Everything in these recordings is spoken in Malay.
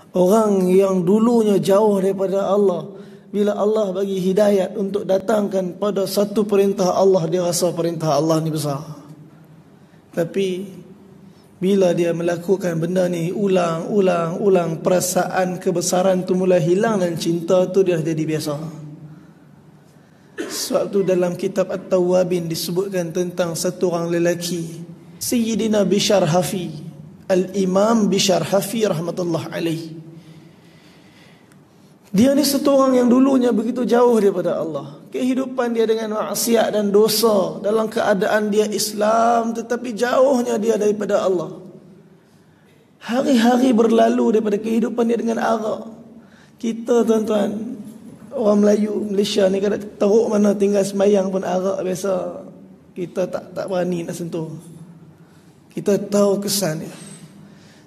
Orang yang dulunya jauh daripada Allah, bila Allah bagi hidayat untuk datangkan pada satu perintah Allah, dia rasa perintah Allah ni besar. Tapi bila dia melakukan benda ni ulang, perasaan kebesaran tu mulai hilang dan cinta tu dia jadi biasa. Sebab tu dalam kitab At-Tawwabin disebutkan tentang satu orang lelaki, Sayyidina Bishr Hafi, Al-Imam Bishr Hafi rahmatullah alaih. Dia ni satu orang yang dulunya begitu jauh daripada Allah. Kehidupan dia dengan maksiat dan dosa, dalam keadaan dia Islam tetapi jauhnya dia daripada Allah. Hari-hari berlalu daripada kehidupan dia dengan arak. Kita tuan-tuan, orang Melayu, Malaysia ni kadang teruk mana tinggal sembahyang pun arak biasa. Kita tak berani nak sentuh. Kita tahu kesan dia.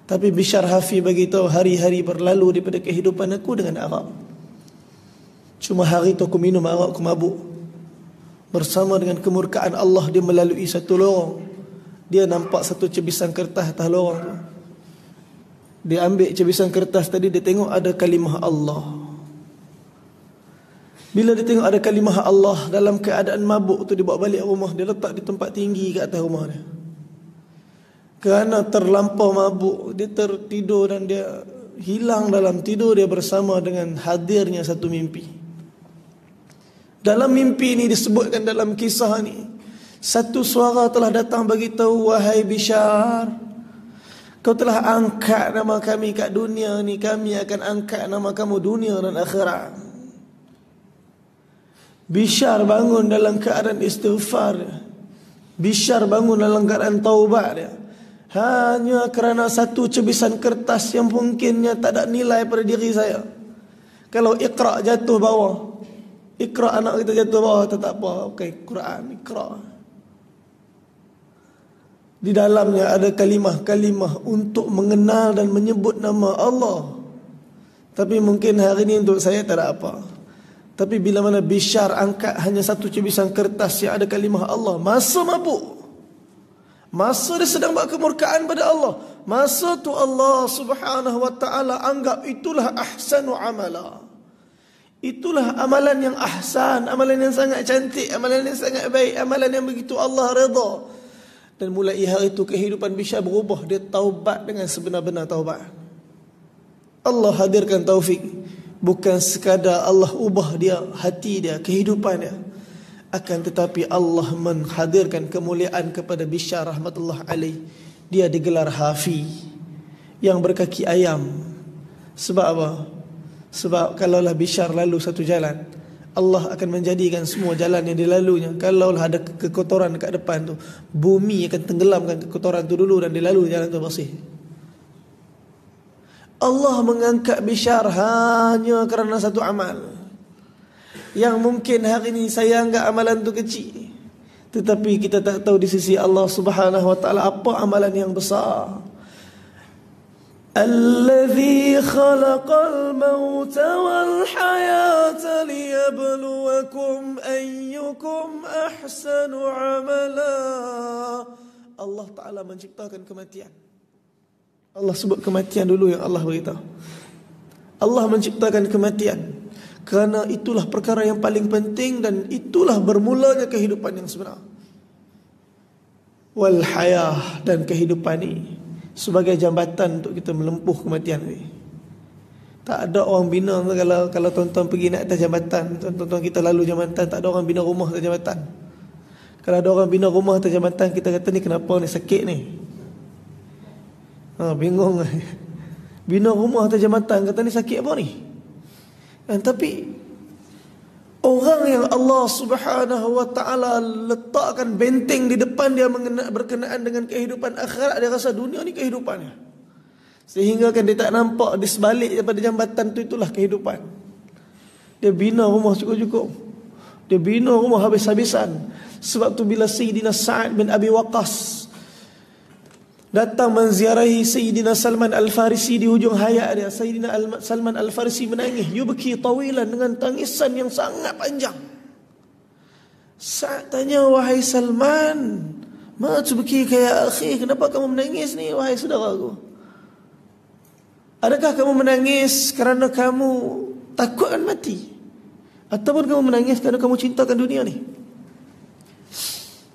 Tapi Bishr Hafi beritahu, hari-hari berlalu daripada kehidupan aku dengan arak. Cuma hari tu aku minum arak, aku mabuk. Bersama dengan kemurkaan Allah, dia melalui satu lorong. Dia nampak satu cebisan kertas atas lorong tu. Dia ambil cebisan kertas tadi, dia tengok ada kalimah Allah. Bila dia tengok ada kalimah Allah, dalam keadaan mabuk tu dia bawa balik rumah. Dia letak di tempat tinggi kat atas rumah dia. Kerana terlampau mabuk, dia tertidur dan dia hilang dalam tidur dia bersama dengan hadirnya satu mimpi. Dalam mimpi ini disebutkan dalam kisah ni, satu suara telah datang bagi tahu, wahai Bishr, kau telah angkat nama kami kat dunia ni, kami akan angkat nama kamu dunia dan akhirat. Bishr bangun dalam keadaan istighfar. Bishr bangun dalam keadaan taubat dia. Hanya kerana satu cebisan kertas yang mungkinnya tak ada nilai pada diri saya. Kalau Iqra jatuh bawah, Iqra anak kita jatuh bawah, tak apa. Okey, Quran Iqra. Di dalamnya ada kalimah-kalimah untuk mengenal dan menyebut nama Allah. Tapi mungkin hari ini untuk saya tak ada apa. Tapi bila mana Bishr angkat hanya satu cebisan kertas yang ada kalimah Allah, masa mabuk, masa dia sedang buat kemurkaan pada Allah, masa tu Allah subhanahu wa ta'ala anggap itulah ahsanu amala. Itulah amalan yang ahsan, amalan yang sangat cantik, amalan yang sangat baik, amalan yang begitu Allah redha. Dan mulai hari itu kehidupan Bishr berubah. Dia taubat dengan sebenar-benar taubat. Allah hadirkan taufik. Bukan sekadar Allah ubah dia, hati dia, kehidupan dia, akan tetapi Allah menghadirkan kemuliaan kepada Bishr rahmatullah alaih. Dia digelar Hafi, yang berkaki ayam. Sebab apa? Sebab kalaulah Bishr lalu satu jalan, Allah akan menjadikan semua jalan yang dilalunya, kalaulah ada kekotoran dekat depan tu, bumi akan tenggelamkan kekotoran tu dulu dan dilalui jalan tu bersih. Allah mengangkat Bishr hanya kerana satu amal yang mungkin hari ini saya anggap amalan tu kecil, tetapi kita tak tahu di sisi Allah subhanahu wa ta'ala apa amalan yang besar. Allazi khalaqal mauta wal hayata liyabluwakum ayyukum ahsanu amala. Allah Ta'ala menciptakan kematian. Allah sebut kematian dulu yang Allah beritahu. Allah menciptakan kematian kerana itulah perkara yang paling penting dan itulah bermulanya kehidupan yang sebenar. Wal hayah, dan kehidupan ini sebagai jambatan untuk kita melempuh kematian ini. Tak ada orang bina. Kalau tuan-tuan pergi naik atas jambatan, tuan-tuan kita lalu jambatan, tak ada orang bina rumah atas jambatan. Kalau ada orang bina rumah atas jambatan, kita kata ni kenapa ni, sakit ni. Bingung. Bina rumah atas jambatan, kata ni sakit apa ni. Tapi orang yang Allah subhanahu wa ta'ala letakkan benteng di depan dia berkenaan dengan kehidupan akhirat, dia rasa dunia ni kehidupannya. Sehingga kan dia tak nampak di sebalik daripada jambatan tu itulah kehidupan. Dia bina rumah cukup-cukup, dia bina rumah habis-habisan. Sebab tu bila Sayyidina Sa'ad bin Abi Waqqas datang menziarahi Sayyidina Salman Al-Farisi di hujung hayat dia, Sayyidina Salman Al-Farisi menangis, yubki tawilan, dengan tangisan yang sangat panjang. Sa'ad tanya, wahai Salman, ma tubki ya akhi, kenapa kamu menangis ni wahai saudaraku? Adakah kamu menangis kerana kamu takut akan mati? Ataupun kamu menangis kerana kamu cintakan dunia ni?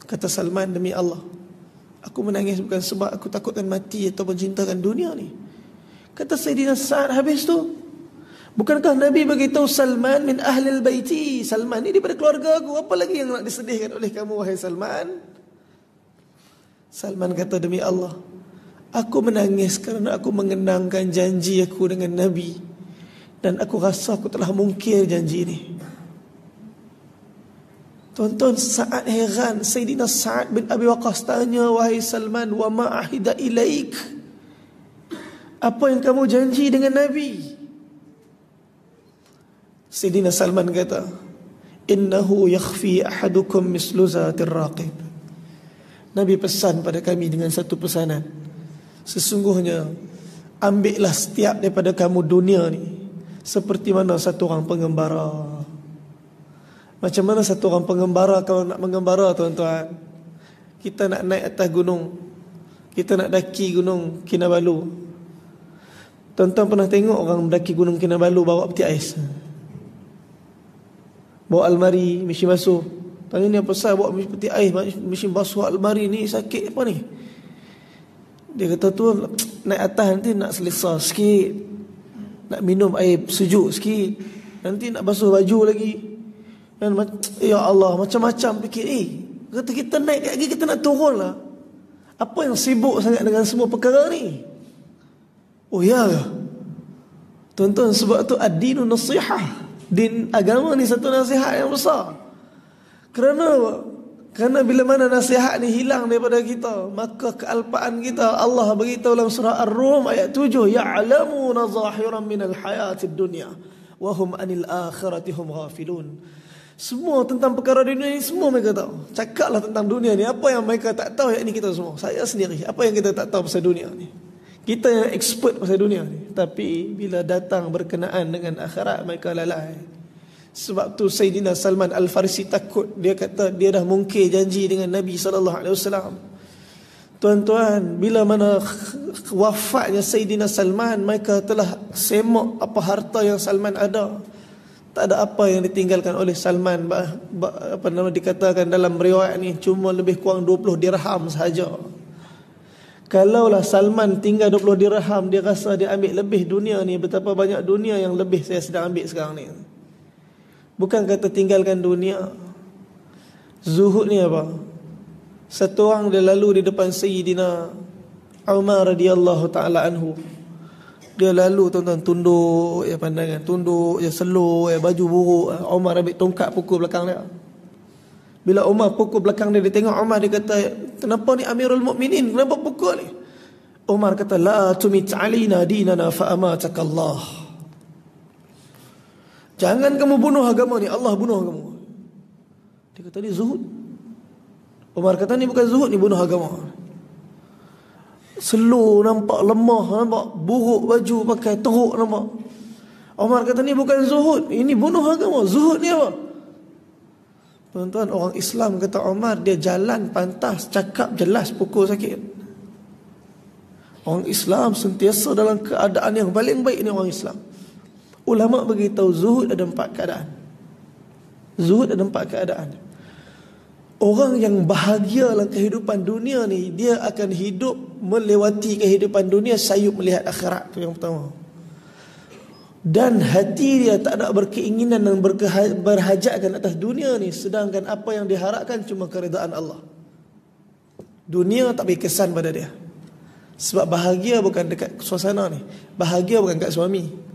Kata Salman, demi Allah, aku menangis bukan sebab aku takutkan mati ataupun cintakan dunia ni. Kata Sayyidina Sa'ad habis tu, bukankah Nabi beritahu Salman min ahlil baiti, Salman ni daripada keluarga aku, apa lagi yang nak disedihkan oleh kamu wahai Salman? Salman kata, demi Allah, aku menangis kerana aku mengenangkan janji aku dengan Nabi, dan aku rasa aku telah mungkir janji ni. Tuan-tuan, Sa'ad heran. Sayyidina Sa'ad bin Abi Waqqas tanya, wahai Salman, wa ma'ahida ilaik, apa yang kamu janji dengan Nabi? Sayyidina Salman kata, innahu yakhfi ahadukum mislu zatir raqib. Nabi pesan pada kami dengan satu pesanan, sesungguhnya ambillah setiap daripada kamu dunia ni seperti mana satu orang pengembara. Macam mana satu orang pengembara kalau nak mengembara, tuan-tuan? Kita nak naik atas gunung, kita nak daki gunung Kinabalu. Tuan-tuan pernah tengok orang mendaki gunung Kinabalu bawa peti ais, bawa almari, mesin basuh. Tanya ni apa pasal bawa peti ais, mesin basuh almari ni, sakit apa ni? Dia kata tu naik atas nanti nak selesa sikit, nak minum air sejuk sikit, nanti nak basuh baju lagi. Dan ya Allah, macam-macam fikir. Kata kita naik lagi, kita nak turun lah. Apa yang sibuk sangat dengan semua perkara ni? Oh ya, tuan-tuan, sebab tu ad-dinu nasihah. Din agama ni satu nasihat yang besar. Kerana apa? Kerana bila mana nasihat ni hilang daripada kita, maka kealpaan kita. Allah beritahu dalam surah Ar-Rum ayat 7, ya'lamuna zahiran minal hayatid dunya wa hum anil akhirati hum ghafilun. Semua tentang perkara dunia ni semua mereka tahu. Cakaplah tentang dunia ni. Apa yang mereka tak tahu, yakni kita semua, saya sendiri, apa yang kita tak tahu pasal dunia ni. Kita yang expert pasal dunia ni, tapi bila datang berkenaan dengan akhirat, mereka lalai. Sebab tu Sayyidina Salman Al-Farisi takut. Dia kata dia dah mungkir janji dengan Nabi SAW. Tuan-tuan, bila mana wafatnya Sayyidina Salman, mereka telah semak apa harta yang Salman ada. Tak ada apa yang ditinggalkan oleh Salman. Apa nama dikatakan dalam riwayat ni, cuma lebih kurang 20 dirham sahaja. Kalaulah Salman tinggal 20 dirham, dia rasa dia ambil lebih dunia ni. Betapa banyak dunia yang lebih saya sedang ambil sekarang ni. Bukan kata tinggalkan dunia. Zuhud ni apa? Satu orang dia lalu di depan Sayyidina Umar radhiyallahu ta'ala anhu. Dia lalu, tuan-tuan, tunduk ya pandangan, tunduk ya slow ya, baju buruk. Umar ambil tongkat pukul belakang dia. Bila Umar pukul belakang dia, dia tengok Umar, dia kata, kenapa ni Amirul Mukminin, kenapa pukul ni? Umar kata, la tumit alina dinana fa amatakallah. Jangan kamu bunuh agama ni, Allah bunuh kamu. Dia kata ni zuhud. Umar kata ni bukan zuhud, ni bunuh agama. Slow nampak, lemah nampak, buruk baju pakai, teruk nampak. Umar kata ni bukan zuhud, ini bunuh agama. Zuhud ni apa? Tuan-tuan, orang Islam kata Umar, dia jalan pantas, cakap jelas, pukul sakit. Orang Islam sentiasa dalam keadaan yang paling baik ni orang Islam. Ulama beritahu zuhud ada 4 keadaan. Zuhud ada 4 keadaan. Orang yang bahagia dalam kehidupan dunia ni, dia akan hidup melewati kehidupan dunia sayup melihat akhirat. Itu yang pertama. Dan hati dia tak ada berkeinginan dan berhajatkan atas dunia ni, sedangkan apa yang diharapkan cuma keridaan Allah. Dunia tak beri kesan pada dia. Sebab bahagia bukan dekat suasana ni. Bahagia bukan kat suami.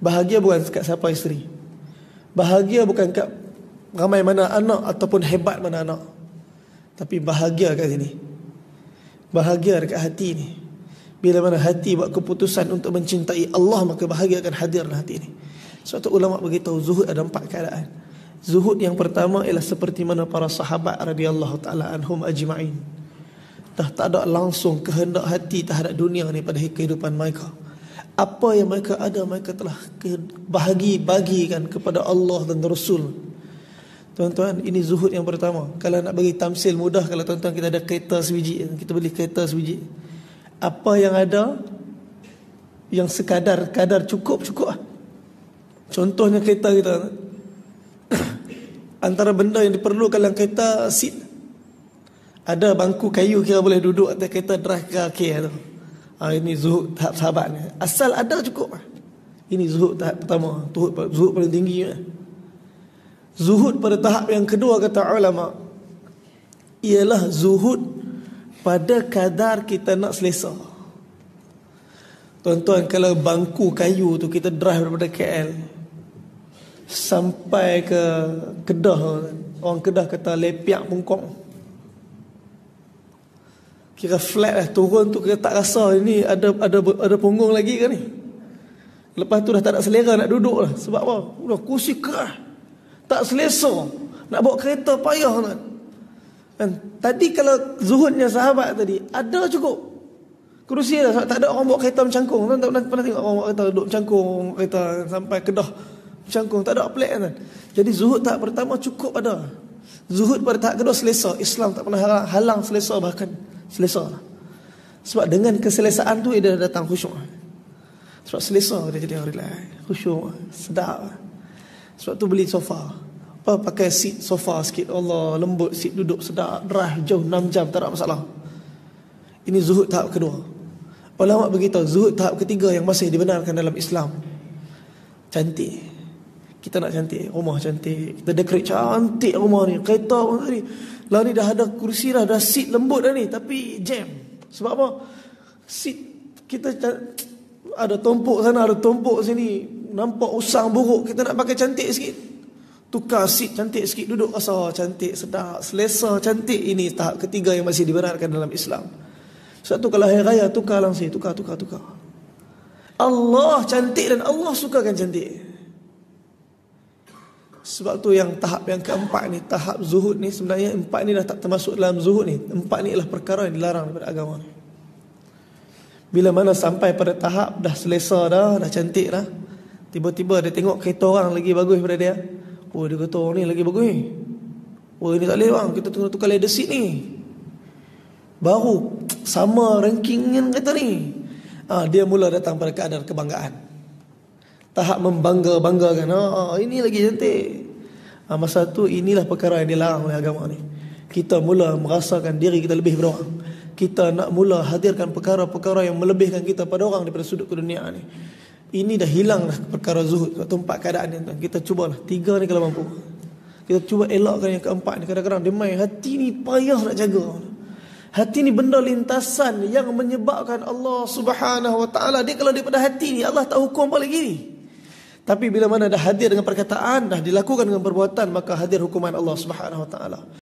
Bahagia bukan kat siapa isteri. Bahagia bukan kat ramai mana anak ataupun hebat mana anak. Tapi bahagia kat sini. Bahagia dekat hati ni. Bila mana hati buat keputusan untuk mencintai Allah, maka bahagia akan hadir dalam hati ni. Sebab tu ulama beritahu zuhud ada 4 keadaan. Zuhud yang pertama ialah seperti mana para sahabat radhiyallahu taala anhum ajma'in. Tak ada langsung kehendak hati terhadap dunia ni pada kehidupan mereka. Apa yang mereka ada, mereka telah bagikan kepada Allah dan Rasul. Tuan-tuan, ini zuhud yang pertama. Kalau nak bagi tamsil mudah, kalau tuan-tuan kita ada kereta sebiji, kita beli kereta sebiji. Apa yang ada, Yang kadar cukup lah. Contohnya kereta kita. Antara benda yang diperlukan dalam kereta, seat. Ada bangku kayu kira boleh duduk atas kereta drive ke akhir tu. Ini zuhud tahap sahabat ni. Asal ada cukup. Ini zuhud tahap pertama, zuhud paling tinggi. Zuhud pada tahap yang kedua kata ulama, ialah zuhud pada kadar kita nak selesa. Tuan-tuan, kalau bangku kayu tu kita drive daripada KL sampai ke Kedah, orang Kedah kata lepiak pungkong, kira flat lah, turun tu kita tak rasa ini ada punggung lagi ke ni. Lepas tu dah tak ada selera nak duduk lah. Sebab apa? Udah kursi kerah, tak selesa. Nak bawa kereta payah kan. Dan tadi kalau zuhudnya sahabat tadi, ada cukup kerusi lah. Tak ada orang bawa kereta mencangkung. Tak pernah tengok orang bawa kereta duduk mencangkung, kereta sampai Kedah mencangkung. Tak ada pelik kan. Jadi zuhud tahap pertama cukup ada. Zuhud pada tahap kedua selesa. Islam tak pernah halang selesa, bahkan selesa. Sebab dengan keselesaan tu dia datang khusyuk. Sebab selesa dia jadi relax, khusyuk, sedap. Sebab tu beli sofa. Pakai seat sofa sikit. Allah, lembut, seat duduk sedap, drive jauh 6 jam tak ada masalah. Ini zuhud tahap kedua. Ulama beritahu zuhud tahap ketiga yang masih dibenarkan dalam Islam. Cantik. Kita nak cantik, rumah cantik, kita decorate cantik rumah ni, kereta pun tadi. Lah ni dah ada kursi dah seat lembut dah ni, tapi jam. Sebab apa? Seat kita ada tumpuk sana, ada tumpuk sini, nampak usang buruk. Kita nak pakai cantik sikit, tukar seat cantik sikit, duduk rasa cantik, sedap, selesa, cantik. Ini tahap ketiga yang masih dibenarkan dalam Islam. Sebab tu kalau hari raya tukar langsung, tukar. Allah cantik dan Allah sukakan cantik. Sebab tu yang tahap yang keempat ni, tahap zuhud ni, sebenarnya empat ni dah tak termasuk dalam zuhud ni. Empat ni adalah perkara yang dilarang daripada agama ni. Bila mana sampai pada tahap dah selesa dah cantik dah, tiba-tiba dia tengok kereta orang lagi bagus daripada dia. Oh, dia kata orang ni lagi bagus ni. Oh, ini tak boleh bang, kita tengah tukar leather seat ni. Baru sama ranking dengan kereta ni. Dia mula datang pada kadar kebanggaan. Tahap membangga-banggakan, ini lagi cantik. Masa tu inilah perkara yang dilarang oleh agama ni. Kita mula merasakan diri kita lebih daripada orang. Kita nak mula hadirkan perkara-perkara yang melebihkan kita pada orang daripada sudut keduniaan ni. Ini dah hilang dah perkara zuhud. Satu empat keadaan ni, kita cubalah 3 ni kalau mampu. Kita cuba elakkan yang keempat ni. Kadang-kadang dia main hati ni payah nak jaga. Hati ni benda lintasan yang menyebabkan Allah Subhanahu Wa Taala, dia kalau daripada hati ni Allah tak hukum apa lagi ni. Tapi bila mana dah hadir dengan perkataan, dah dilakukan dengan perbuatan, maka hadir hukuman Allah Subhanahu Wa Taala.